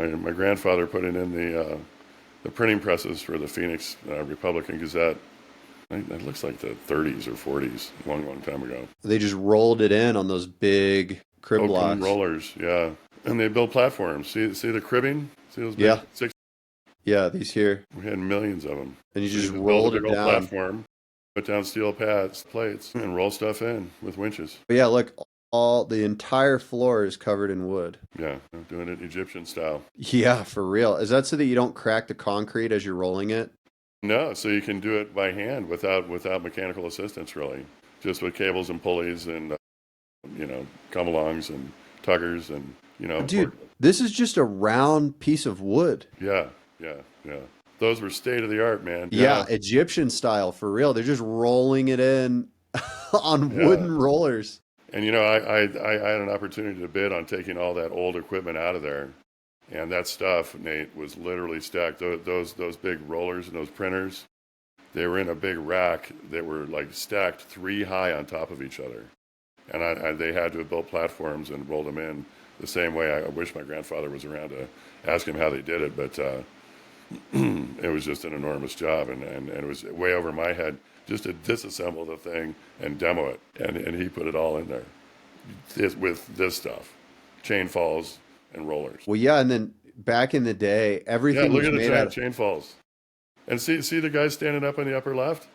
my grandfather put it in the printing presses for the Phoenix Republican Gazette. It looks like the 30s or 40s, long time ago. They just rolled it in on those big crib Oakum blocks. rollers, yeah. And they build platforms. See the cribbing? See those big Yeah. six? Yeah, these here. We had millions of them. And you So just build a rolled big it old down. platform, put down steel plates, and roll stuff in with winches. But yeah, look, the entire floor is covered in wood. Yeah, doing it Egyptian style. Yeah, for real. Is that so that you don't crack the concrete as you're rolling it? No, so you can do it by hand without mechanical assistance, really. Just with cables and pulleys and come-alongs and tuggers and Dude, this is just a round piece of wood. yeah, yeah, yeah. Those were state of the art, man. Yeah, Yeah, Egyptian style for real. They're just rolling it in on yeah. wooden rollers. And I had an opportunity to bid on taking all that old equipment out of there, and that stuff, Nate, was literally stacked. Those big rollers and those printers, they were in a big rack that were like stacked 3 high on top of each other, and they had to have built platforms and rolled them in the same way. I wish my grandfather was around to ask him how they did it, but it was just an enormous job, and it was way over my head just to disassemble the thing and demo it, and he put it all in there with this stuff, chain falls and rollers. Well, yeah, and then back in the day, Yeah, everything look was at the made out of, chain falls, and see the guys standing up in the upper left.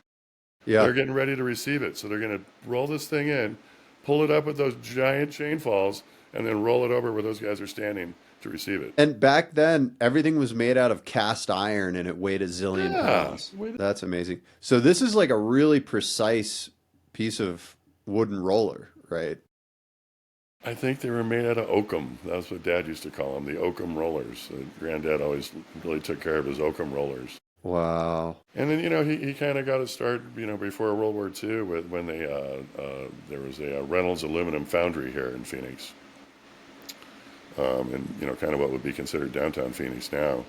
yeah. They're getting ready to receive it, so they're going to roll this thing in, pull it up with those giant chain falls, and then roll it over where those guys are standing to receive it. And back then, everything was made out of cast iron and it weighed a zillion Yeah, pounds. That's amazing. So this is like a really precise piece of wooden roller, right? I think they were made out of oakum. That's what Dad used to call them, the oakum rollers. Granddad always really took care of his oakum rollers. Wow. And then, he kind of got to start, before World War II when there was a Reynolds aluminum foundry here in Phoenix. And kind of what would be considered downtown Phoenix now.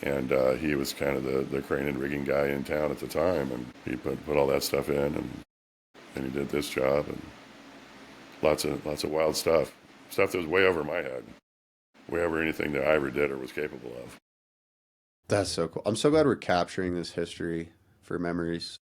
And he was kind of the crane and rigging guy in town at the time, and he put all that stuff in, and he did this job, and lots of wild stuff that was way over my head, way over anything that I ever did or was capable of. That's so cool. I'm so glad we're capturing this history for memories